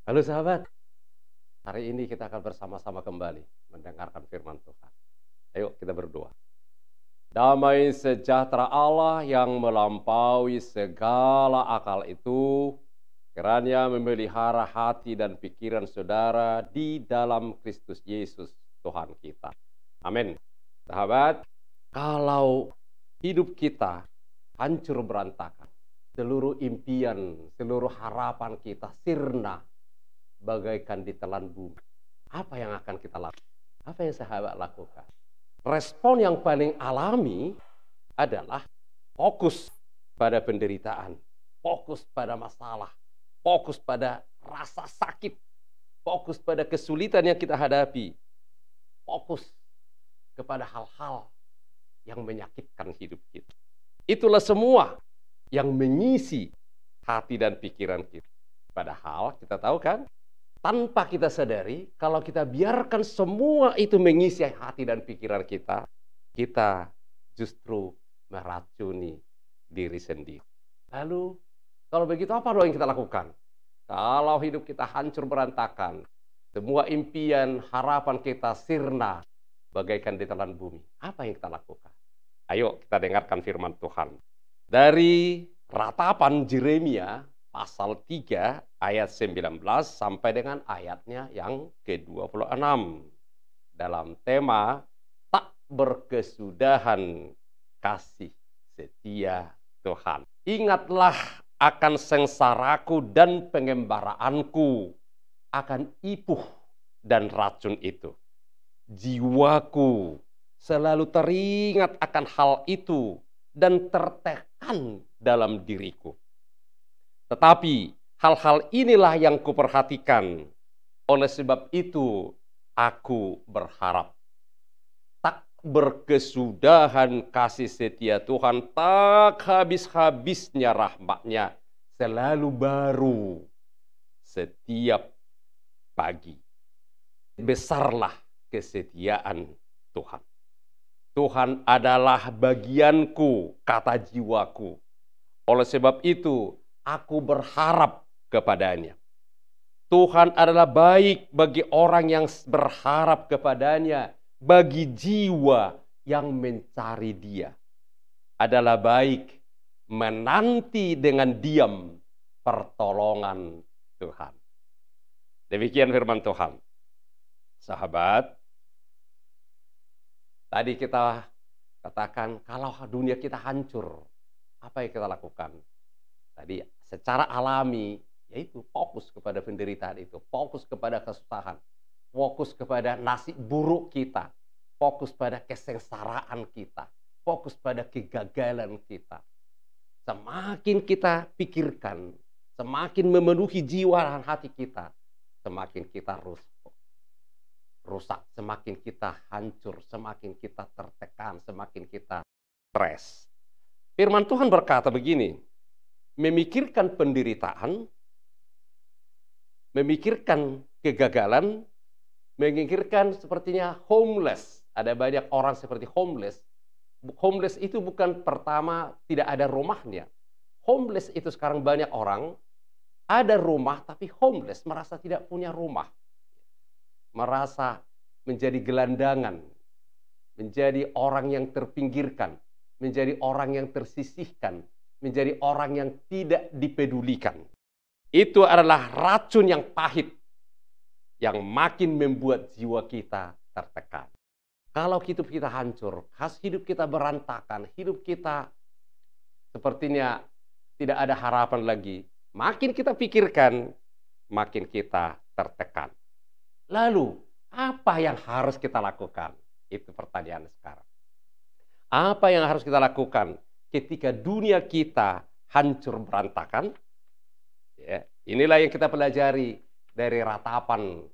Halo sahabat, hari ini kita akan bersama-sama kembali mendengarkan firman Tuhan. Ayo kita berdoa. Damai sejahtera Allah yang melampaui segala akal itu, kiranya memelihara hati dan pikiran saudara di dalam Kristus Yesus Tuhan kita. Amin. Sahabat, kalau hidup kita hancur berantakan, seluruh impian, seluruh harapan kita sirna bagaikan ditelan bumi. Apa yang akan kita lakukan? Apa yang sahabat lakukan? Respon yang paling alami adalah fokus pada penderitaan, fokus pada masalah, fokus pada rasa sakit, fokus pada kesulitan yang kita hadapi, fokus kepada hal-hal yang menyakitkan hidup kita. Itulah semua yang mengisi hati dan pikiran kita. Padahal kita tahu kan, tanpa kita sadari, kalau kita biarkan semua itu mengisi hati dan pikiran kita, kita justru meracuni diri sendiri. Lalu, kalau begitu apa dong yang kita lakukan? Kalau hidup kita hancur berantakan, semua impian, harapan kita sirna bagaikan ditelan bumi. Apa yang kita lakukan? Ayo kita dengarkan firman Tuhan. Dari ratapan Yeremia, pasal 3 ayat 19 sampai dengan ayatnya yang ke-26. Dalam tema tak berkesudahan kasih setia Tuhan. Ingatlah akan sengsaraku dan pengembaraanku, akan ipuh dan racun itu. Jiwaku selalu teringat akan hal itu dan tertekan dalam diriku. Tetapi hal-hal inilah yang kuperhatikan. Oleh sebab itu aku berharap. Tak berkesudahan kasih setia Tuhan, tak habis-habisnya rahmat-Nya, selalu baru setiap pagi. Besarlah kesetiaan Tuhan. Tuhan adalah bagianku, kata jiwaku. Oleh sebab itu aku berharap kepadanya. Tuhan adalah baik bagi orang yang berharap kepadanya, bagi jiwa yang mencari Dia. Adalah baik menanti dengan diam pertolongan Tuhan. Demikian firman Tuhan. Sahabat, tadi kita katakan kalau dunia kita hancur, apa yang kita lakukan? Tadi secara alami, yaitu fokus kepada penderitaan itu, fokus kepada kesusahan, fokus kepada nasib buruk kita, fokus pada kesengsaraan kita, fokus pada kegagalan kita. Semakin kita pikirkan, semakin memenuhi jiwa dan hati kita, semakin kita rusak, semakin kita hancur, semakin kita tertekan, semakin kita stres. Firman Tuhan berkata begini, memikirkan penderitaan, memikirkan kegagalan, memikirkan sepertinya homeless. Ada banyak orang seperti homeless. Homeless itu bukan pertama tidak ada rumahnya. Homeless itu sekarang banyak orang ada rumah tapi homeless, merasa tidak punya rumah. Merasa menjadi gelandangan, menjadi orang yang terpinggirkan, menjadi orang yang tersisihkan, menjadi orang yang tidak dipedulikan. Itu adalah racun yang pahit yang makin membuat jiwa kita tertekan. Kalau hidup kita hancur, hidup kita berantakan, hidup kita sepertinya tidak ada harapan lagi, makin kita pikirkan, makin kita tertekan. Lalu, apa yang harus kita lakukan? Itu pertanyaan sekarang. Apa yang harus kita lakukan ketika dunia kita hancur berantakan? Ya, inilah yang kita pelajari dari ratapan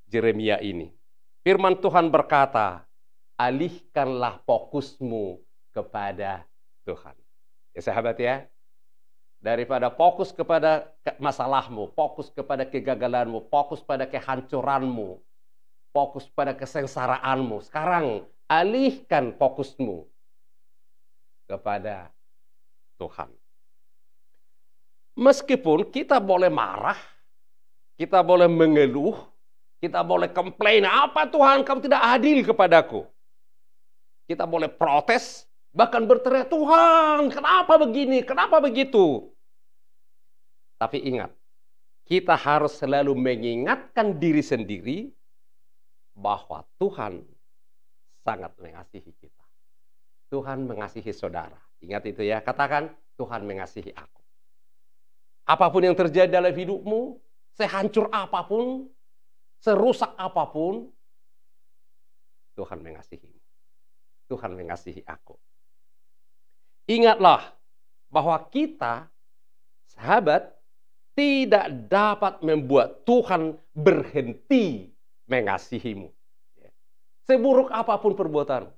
Yeremia ini. Firman Tuhan berkata, alihkanlah fokusmu kepada Tuhan. Ya sahabat ya, daripada fokus kepada masalahmu, fokus kepada kegagalanmu, fokus pada kehancuranmu, fokus pada kesengsaraanmu. Sekarang alihkan fokusmu kepada Tuhan. Meskipun kita boleh marah, Kita boleh mengeluh, kita boleh komplain, apa Tuhan kamu tidak adil kepadaku. Kita boleh protes, bahkan berteriak, Tuhan kenapa begini, kenapa begitu. Tapi ingat, kita harus selalu mengingatkan diri sendiri bahwa Tuhan sangat mengasihi kita. Tuhan mengasihi saudara. Ingat itu ya, katakan Tuhan mengasihi aku. Apapun yang terjadi dalam hidupmu, sehancur apapun, serusak apapun, Tuhan mengasihimu. Tuhan mengasihi aku. Ingatlah bahwa kita, sahabat, tidak dapat membuat Tuhan berhenti mengasihimu. Seburuk apapun perbuatanmu,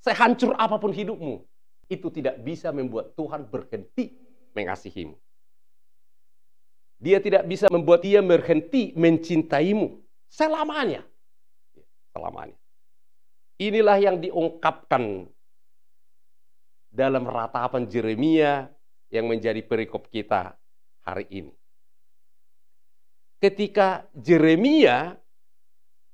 sehancur apapun hidupmu, itu tidak bisa membuat Tuhan berhenti mengasihimu. Dia tidak bisa membuat dia berhenti mencintaimu selamanya. Selamanya. Inilah yang diungkapkan dalam ratapan Yeremia yang menjadi perikop kita hari ini. Ketika Yeremia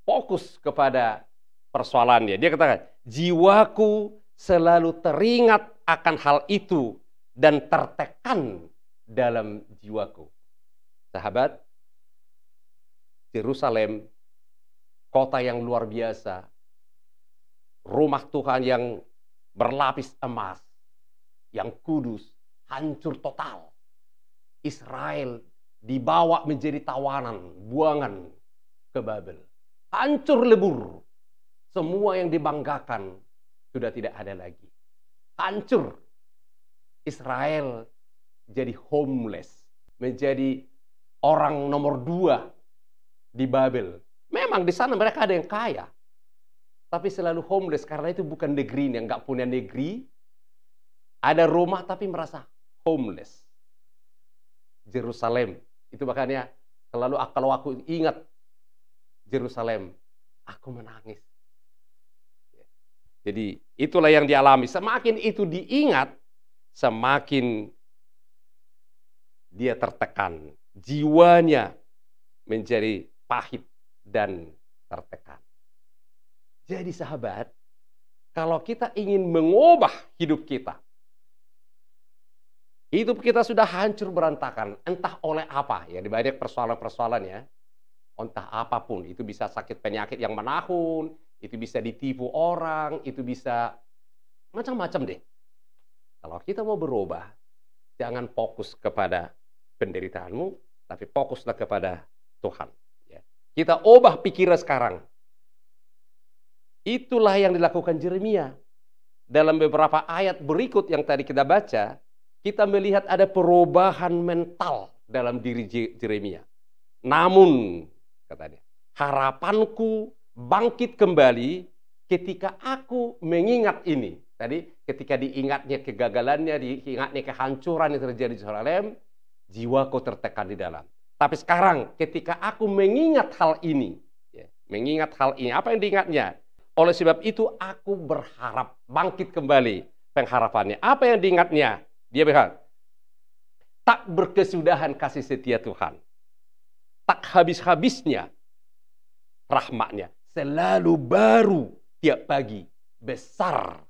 fokus kepada persoalannya, dia katakan, jiwaku selalu teringat akan hal itu dan tertekan dalam jiwaku. Sahabat, Yerusalem, kota yang luar biasa, rumah Tuhan yang berlapis emas, yang kudus, hancur total. Israel dibawa menjadi tawanan, buangan ke Babel. Hancur lebur. Semua yang dibanggakan sudah tidak ada lagi. Hancur. Israel jadi homeless, menjadi orang nomor 2 di Babel. Memang di sana mereka ada yang kaya, tapi selalu homeless karena itu bukan negeri yang nggak punya negeri. Ada rumah tapi merasa homeless. Yerusalem itu makanya selalu kalau aku ingat Yerusalem, aku menangis. Jadi itulah yang dialami. Semakin itu diingat, semakin dia tertekan. Jiwanya menjadi pahit dan tertekan. Jadi sahabat, kalau kita ingin mengubah hidup kita sudah hancur berantakan, entah oleh apa, ya banyak persoalan-persoalan ya, entah apapun, itu bisa sakit penyakit yang menahun, itu bisa ditipu orang, itu bisa macam-macam deh. Kalau kita mau berubah, jangan fokus kepada penderitaanmu, tapi fokuslah kepada Tuhan. Kita ubah pikiran sekarang. Itulah yang dilakukan Yeremia. Dalam beberapa ayat berikut yang tadi kita baca, kita melihat ada perubahan mental dalam diri Yeremia. Namun, katanya, harapanku bangkit kembali ketika aku mengingat ini. Tadi ketika diingatnya kegagalannya, diingatnya kehancuran yang terjadi di Yerusalem, jiwaku tertekan di dalam. Tapi sekarang ketika aku mengingat hal ini, apa yang diingatnya? Oleh sebab itu aku berharap bangkit kembali pengharapannya. Apa yang diingatnya? Dia berkata, tak berkesudahan kasih setia Tuhan. Tak habis-habisnya rahmatnya. Selalu baru tiap pagi. Besar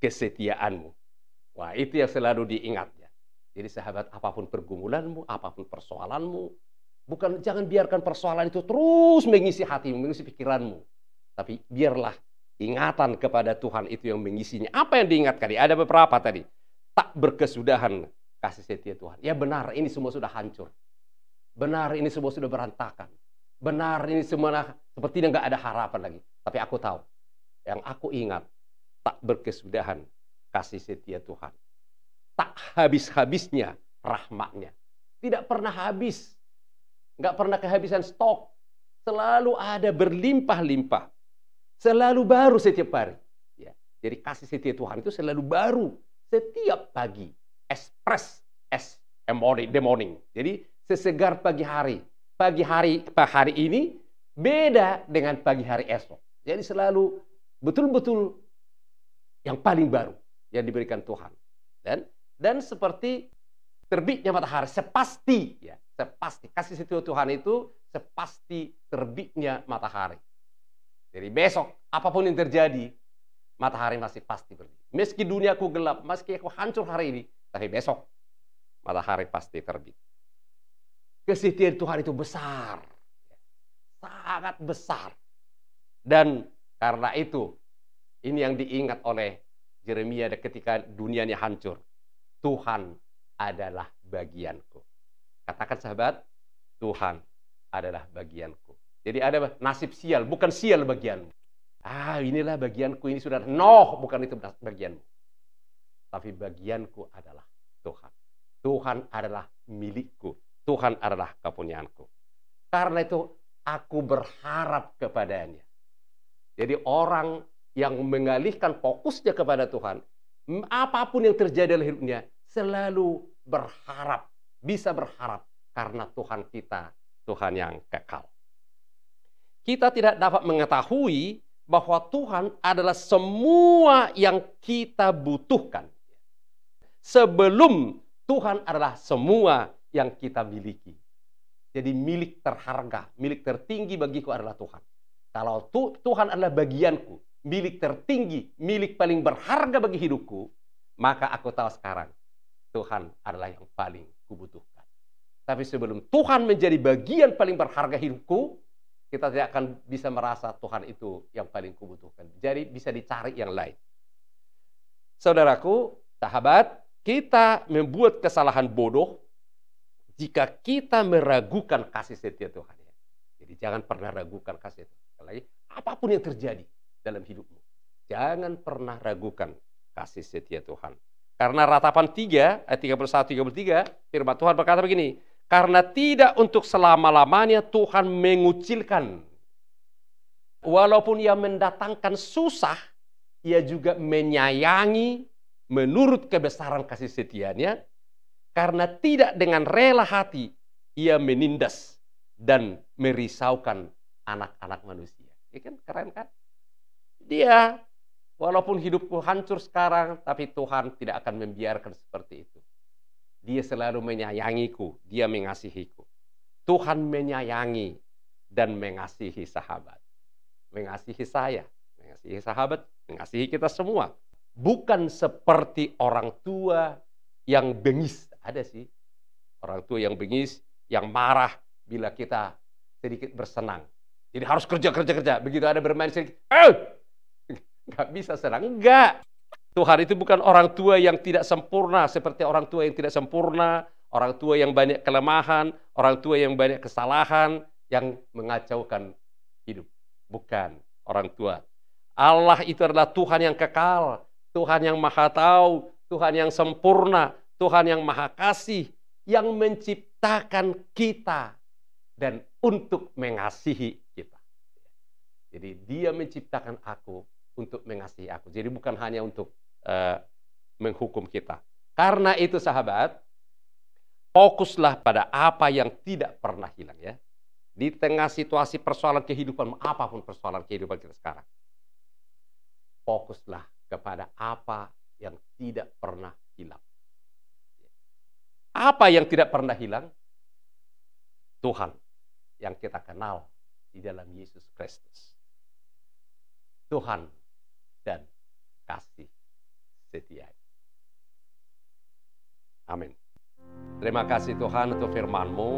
kesetiaanmu. Wah, itu yang selalu diingatnya. Jadi sahabat, apapun pergumulanmu, apapun persoalanmu, jangan biarkan persoalan itu terus mengisi hatimu, mengisi pikiranmu. Tapi biarlah ingatan kepada Tuhan itu yang mengisinya. Apa yang diingatkan? Ada beberapa tadi. Tak berkesudahan kasih setia Tuhan. Ya benar, ini semua sudah hancur. Benar, ini semua sudah berantakan. Benar, ini semua sepertinya nggak ada harapan lagi. Tapi aku tahu, yang aku ingat, tak berkesudahan kasih setia Tuhan. Tak habis-habisnya rahmatnya. Tidak pernah habis. Nggak pernah kehabisan stok. Selalu ada berlimpah-limpah. Selalu baru setiap hari. Ya. Jadi kasih setia Tuhan itu selalu baru. Setiap pagi. Express as the morning. Jadi sesegar pagi hari. Pagi hari ini beda dengan pagi hari esok. Jadi selalu betul-betul yang paling baru yang diberikan Tuhan. Dan seperti terbitnya matahari, sepasti ya, Sepasti. Kasih setia Tuhan itu sepasti terbitnya matahari. Jadi besok, apapun yang terjadi, matahari masih pasti terbit. Meski duniaku gelap, meski aku hancur hari ini, tapi besok matahari pasti terbit. Kesetiaan Tuhan itu besar. Sangat besar. Dan karena itu, ini yang diingat oleh Yeremia ketika dunianya hancur. Tuhan adalah bagianku. Katakan sahabat, Tuhan adalah bagianku. Jadi ada nasib sial, bukan sial bagianmu. Inilah bagianku, ini sudah. No, bukan itu bagianmu. Tapi bagianku adalah Tuhan. Tuhan adalah milikku. Tuhan adalah kepunyaanku. Karena itu aku berharap kepadanya. Jadi orang yang mengalihkan fokusnya kepada Tuhan, apapun yang terjadi dalam hidupnya, selalu berharap. Bisa berharap karena Tuhan kita, Tuhan yang kekal. Kita tidak dapat mengetahui bahwa Tuhan adalah semua yang kita butuhkan sebelum Tuhan adalah semua yang kita miliki. Jadi milik terharga, milik tertinggi bagiku adalah Tuhan. Kalau Tuhan adalah bagianku, milik tertinggi, milik paling berharga bagi hidupku, maka aku tahu sekarang Tuhan adalah yang paling kubutuhkan. Tapi sebelum Tuhan menjadi bagian paling berharga hidupku, kita tidak akan bisa merasa Tuhan itu yang paling kubutuhkan. Jadi bisa dicari yang lain. Saudaraku, sahabat, kita membuat kesalahan bodoh jika kita meragukan kasih setia Tuhan. Jadi jangan pernah ragukan kasih setia Tuhan. Apapun yang terjadi dalam hidupmu, jangan pernah ragukan kasih setia Tuhan. Karena Ratapan 3 ayat 31-33 firman Tuhan berkata begini, karena tidak untuk selama-lamanya Tuhan mengucilkan. Walaupun ia mendatangkan susah, ia juga menyayangi menurut kebesaran kasih setianya. Karena tidak dengan rela hati, ia menindas dan merisaukan anak-anak manusia. Ya kan? Keren kan? Dia, walaupun hidupku hancur sekarang, tapi Tuhan tidak akan membiarkan seperti itu. Dia selalu menyayangiku, dia mengasihiku. Tuhan menyayangi dan mengasihi sahabat. Mengasihi saya, mengasihi sahabat, mengasihi kita semua. Bukan seperti orang tua yang bengis. Ada sih orang tua yang bengis, yang marah bila kita sedikit bersenang. Jadi harus kerja. Begitu ada bermain sedikit, nggak bisa senang. Enggak. Tuhan itu bukan orang tua yang tidak sempurna seperti orang tua yang tidak sempurna, orang tua yang banyak kelemahan, orang tua yang banyak kesalahan, yang mengacaukan hidup. Bukan orang tua. Allah itu adalah Tuhan yang kekal, Tuhan yang maha tahu, Tuhan yang sempurna, Tuhan yang maha kasih, yang menciptakan kita dan untuk mengasihi kita. Jadi dia menciptakan aku untuk mengasihi aku. Jadi bukan hanya untuk menghukum kita. Karena itu sahabat, fokuslah pada apa yang tidak pernah hilang ya. Di tengah situasi persoalan kehidupan, apapun persoalan kehidupan kita sekarang, fokuslah kepada apa yang tidak pernah hilang. Apa yang tidak pernah hilang? Tuhan yang kita kenal di dalam Yesus Kristus. Tuhan dan kasih setia. Amin. Terima kasih Tuhan untuk firman-Mu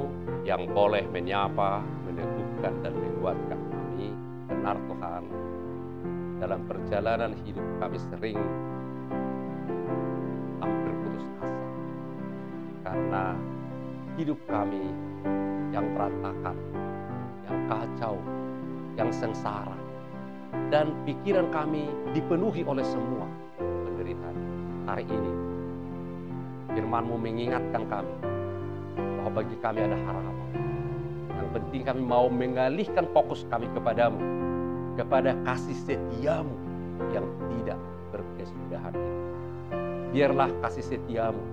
yang boleh menyapa, meneguhkan, dan menguatkan kami. Benar Tuhan, dalam perjalanan hidup kami sering hampir putus asa. Karena hidup kami yang berantakan, yang kacau, yang sengsara. Dan pikiran kami dipenuhi oleh semua penderitaan. Hari ini firman-Mu mengingatkan kami bahwa bagi kami ada harapan. Yang penting kami mau mengalihkan fokus kami kepadamu, kepada kasih setiamu yang tidak berkesudahan itu. Biarlah kasih setiamu,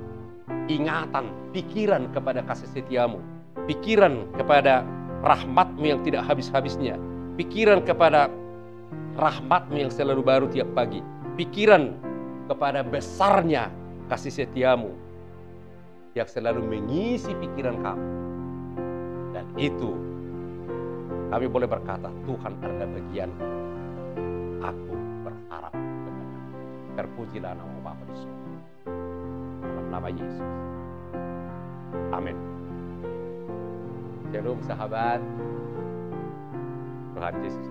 ingatan, pikiran kepada kasih setiamu, pikiran kepada rahmat-Mu yang tidak habis-habisnya, pikiran kepada rahmat-Mu yang selalu baru tiap pagi, pikiran kepada besarnya kasih setiamu yang selalu mengisi pikiran kami, itu kami boleh berkata, Tuhan ada bagian. Aku berharap kepada. Terpujilah nama Bapa di surga. Dalam nama Yesus. Amin. Shalom sahabat. Tuhan Yesus